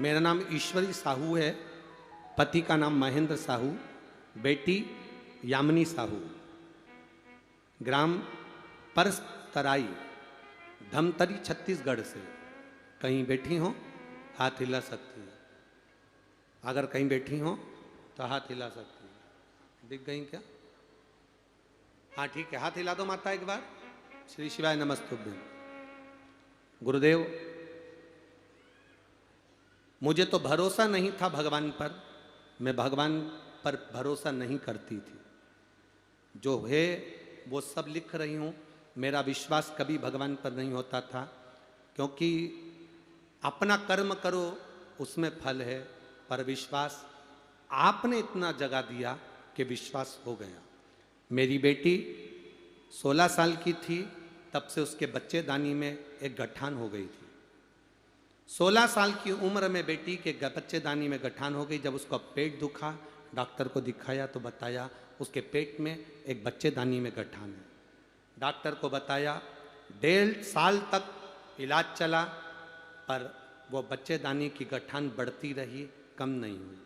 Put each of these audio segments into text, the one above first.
मेरा नाम ईश्वरी साहू है, पति का नाम महेंद्र साहू, बेटी यामिनी साहू, ग्राम परस्तराई, धमतरी, छत्तीसगढ़ से। कहीं बैठी हो हाथ हिला सकती है, अगर कहीं बैठी हो तो हाथ हिला सकती है। दिख गई क्या? हाँ ठीक है, हाथ हिला दो माता एक बार। श्री शिवाय नमस्तुभ्यं। गुरुदेव, मुझे तो भरोसा नहीं था भगवान पर, मैं भगवान पर भरोसा नहीं करती थी। जो है वो सब लिख रही हूँ, मेरा विश्वास कभी भगवान पर नहीं होता था, क्योंकि अपना कर्म करो उसमें फल है, पर विश्वास आपने इतना जगा दिया कि विश्वास हो गया। मेरी बेटी 16 साल की थी, तब से उसके बच्चेदानी में एक गठान हो गई थी। 16 साल की उम्र में बेटी के बच्चेदानी में गठान हो गई। जब उसका पेट दुखा, डॉक्टर को दिखाया तो बताया उसके पेट में एक बच्चेदानी में गठान है। डॉक्टर को बताया, 1.5 साल तक इलाज चला, पर वो बच्चेदानी की गठान बढ़ती रही, कम नहीं हुई,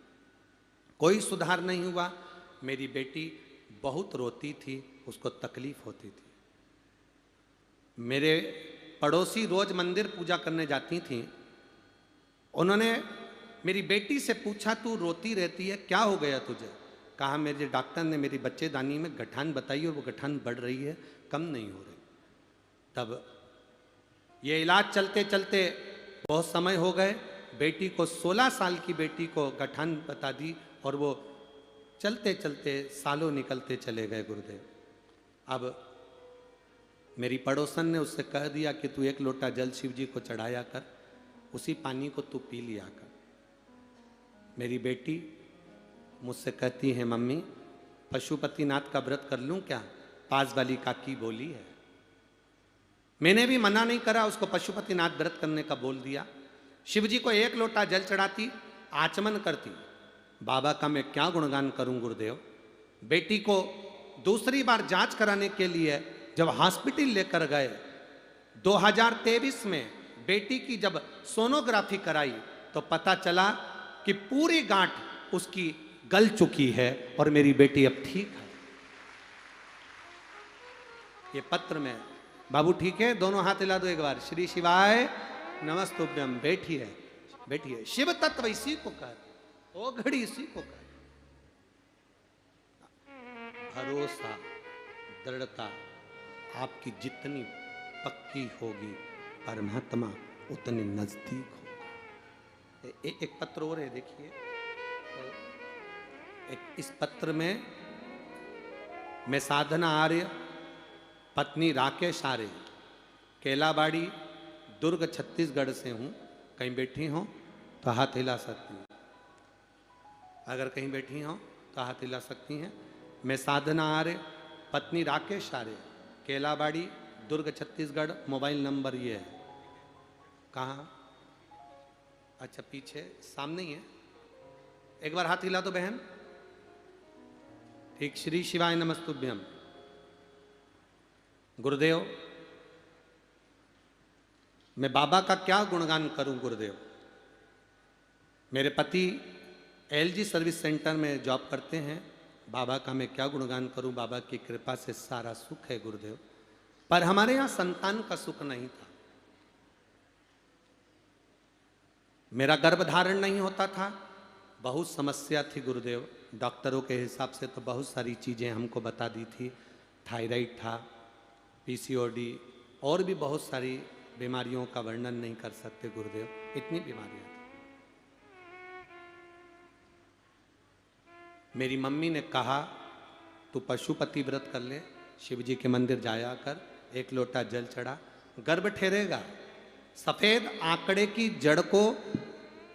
कोई सुधार नहीं हुआ। मेरी बेटी बहुत रोती थी, उसको तकलीफ होती थी। मेरे पड़ोसी रोज मंदिर पूजा करने जाती थीं, उन्होंने मेरी बेटी से पूछा, तू रोती रहती है, क्या हो गया तुझे? कहा, मेरे डॉक्टर ने मेरी बच्चेदानी में गठान बताई और वो गठान बढ़ रही है, कम नहीं हो रही। तब ये इलाज चलते चलते बहुत समय हो गए। बेटी को 16 साल की बेटी को गठान बता दी और वो चलते चलते सालों निकलते चले गए गुरुदेव। अब मेरी पड़ोसन ने उससे कह दिया कि तू 1 लोटा जल शिव जी को चढ़ाया कर, उसी पानी को तू पी लिया कर। मेरी बेटी मुझसे कहती है, मम्मी पशुपतिनाथ का व्रत कर लूं क्या? पास वाली काकी बोली है। मैंने भी मना नहीं करा, उसको पशुपतिनाथ व्रत करने का बोल दिया। शिव जी को 1 लोटा जल चढ़ाती, आचमन करती। बाबा का मैं क्या गुणगान करूं गुरुदेव। बेटी को दूसरी बार जांच कराने के लिए जब हॉस्पिटल लेकर गए, 2023 में बेटी की जब सोनोग्राफी कराई तो पता चला कि पूरी गांठ उसकी गल चुकी है और मेरी बेटी अब ठीक है। ये पत्र में, बाबू ठीक है? दोनों हाथ हिला दो एक बार। श्री शिवाय नमस्तुभ्यं। बैठी है, बैठी है। शिव तत्व इसी को कर, ओ घड़ी इसी को कर। भरोसा, दृढ़ता आपकी जितनी पक्की होगी, परमात्मा उतने नजदीक होगा। एक पत्र और है, देखिए। इस पत्र में, मैं साधना आर्य, पत्नी राकेश आर्य, केलाबाड़ी, दुर्ग, छत्तीसगढ़ से हूं। कहीं बैठी हो तो हाथ हिला सकती हैं, अगर कहीं बैठी हो तो हाथ हिला सकती हैं। मैं साधना आर्य, पत्नी राकेश आर्य, केलाबाड़ी, दुर्ग, छत्तीसगढ़। मोबाइल नंबर ये है। कहाँ? अच्छा पीछे, सामने ही है। एक बार हाथ हिला दो बहन। ठीक। श्री शिवाय नमस्तुभ्यं। गुरुदेव, मैं बाबा का क्या गुणगान करूं गुरुदेव। मेरे पति LG सर्विस सेंटर में जॉब करते हैं। बाबा का मैं क्या गुणगान करूं। बाबा की कृपा से सारा सुख है गुरुदेव, पर हमारे यहां संतान का सुख नहीं था। मेरा गर्भधारण नहीं होता था, बहुत समस्या थी गुरुदेव। डॉक्टरों के हिसाब से तो बहुत सारी चीज़ें हमको बता दी थी। थायराइड था, PCOD, और भी बहुत सारी बीमारियों का वर्णन नहीं कर सकते गुरुदेव, इतनी बीमारियां थी। मेरी मम्मी ने कहा, तू पशुपति व्रत कर ले, शिव जी के मंदिर जाया कर, 1 लोटा जल चढ़ा, गर्भ ठहरेगा। सफेद आंकड़े की जड़ को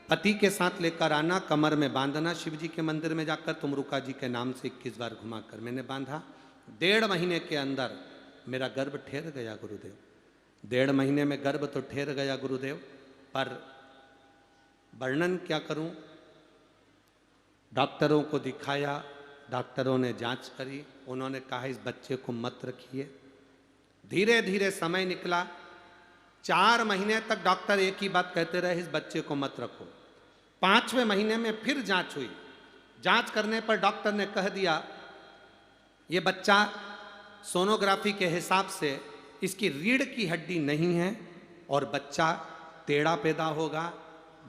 पति के साथ लेकर आना, कमर में बांधना, शिव जी के मंदिर में जाकर तुमरुका जी के नाम से 21 बार घुमाकर मैंने बांधा। 1.5 महीने के अंदर मेरा गर्भ ठहर गया गुरुदेव। 1.5 महीने में गर्भ तो ठहर गया गुरुदेव, पर वर्णन क्या करूं। डॉक्टरों को दिखाया, डॉक्टरों ने जांच करी, उन्होंने कहा इस बच्चे को मत रखिए। धीरे धीरे समय निकला, 4 महीने तक डॉक्टर एक ही बात कहते रहे, इस बच्चे को मत रखो। 5वें महीने में फिर जांच हुई। जांच करने पर डॉक्टर ने कह दिया ये बच्चा सोनोग्राफी के हिसाब से इसकी रीढ़ की हड्डी नहीं है और बच्चा टेढ़ा पैदा होगा,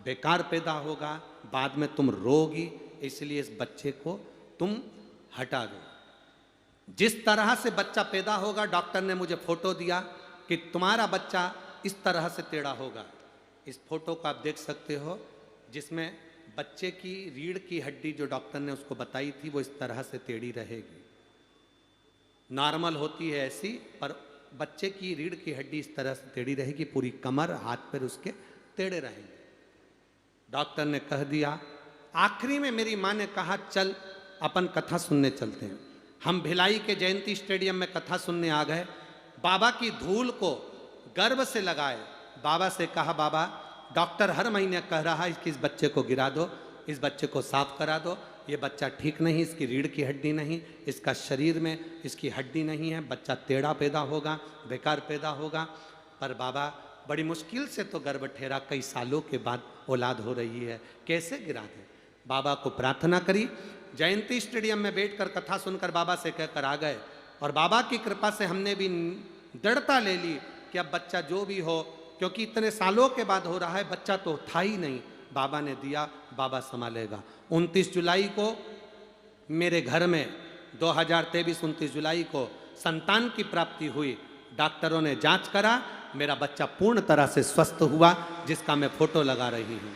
बेकार पैदा होगा, बाद में तुम रोगी, इसलिए इस बच्चे को तुम हटा दो। जिस तरह से बच्चा पैदा होगा, डॉक्टर ने मुझे फोटो दिया कि तुम्हारा बच्चा इस तरह से टेढ़ा होगा। इस फोटो को आप देख सकते हो, जिसमें बच्चे की रीढ़ की हड्डी जो डॉक्टर ने उसको बताई थी वो इस तरह से टेढ़ी रहेगी। नॉर्मल होती है ऐसी, पर बच्चे की रीढ़ की हड्डी इस तरह से टेढ़ी रहेगी, पूरी कमर हाथ पैर उसके टेढ़े रहेंगे। डॉक्टर ने कह दिया। आखिरी में मेरी माँ ने कहा चल अपन कथा सुनने चलते हैं। हम भिलाई के जयंती स्टेडियम में कथा सुनने आ गए। बाबा की धूल को गर्व से लगाए। बाबा से कहा बाबा डॉक्टर हर महीने कह रहा है कि इस बच्चे को गिरा दो, इस बच्चे को साफ करा दो, ये बच्चा ठीक नहीं, इसकी रीढ़ की हड्डी नहीं, इसका शरीर में इसकी हड्डी नहीं है, बच्चा टेढ़ा पैदा होगा, बेकार पैदा होगा। पर बाबा बड़ी मुश्किल से तो गर्भ ठहरा, कई सालों के बाद औलाद हो रही है, कैसे गिरा दें। बाबा को प्रार्थना करी। जयंती स्टेडियम में बैठकर कथा सुनकर बाबा से कहकर आ गए और बाबा की कृपा से हमने भी दृढ़ता ले ली कि अब बच्चा जो भी हो, क्योंकि इतने सालों के बाद हो रहा है, बच्चा तो था ही नहीं, बाबा ने दिया, बाबा संभालेगा। 29 जुलाई को मेरे घर में 2023 29 जुलाई को संतान की प्राप्ति हुई। डॉक्टरों ने जांच करा, मेरा बच्चा पूर्ण तरह से स्वस्थ हुआ, जिसका मैं फोटो लगा रही हूं।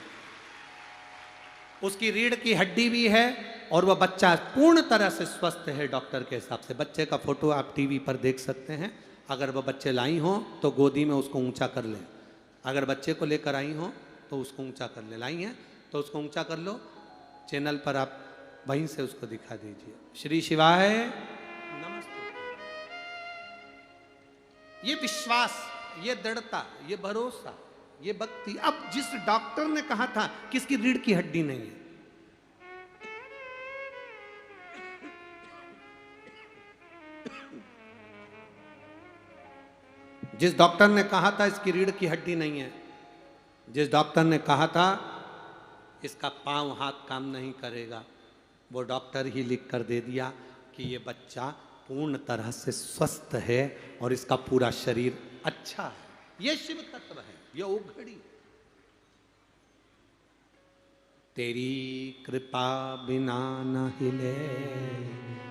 उसकी रीढ़ की हड्डी भी है और वह बच्चा पूर्ण तरह से स्वस्थ है डॉक्टर के हिसाब से। बच्चे का फोटो आप टीवी पर देख सकते हैं। अगर वह बच्चे लाई हो तो गोदी में उसको ऊंचा कर ले, अगर बच्चे को लेकर आई हो तो उसको ऊंचा कर ले। लाई हैं तो उसको ऊंचा कर लो, चैनल पर आप वहीं से उसको दिखा दीजिए। श्री शिवाय नमस्ते। ये विश्वास, ये दृढ़ता, ये भरोसा, ये भक्ति। अब जिस डॉक्टर ने कहा था कि इसकी रीढ़ की हड्डी नहीं है, जिस डॉक्टर ने कहा था इसकी रीढ़ की हड्डी नहीं है, जिस डॉक्टर ने कहा था इसका पांव हाथ काम नहीं करेगा, वो डॉक्टर ही लिख कर दे दिया कि ये बच्चा पूर्ण तरह से स्वस्थ है और इसका पूरा शरीर अच्छा है। ये शिव तत्व है, ये उघड़ी। तेरी कृपा बिना न हिले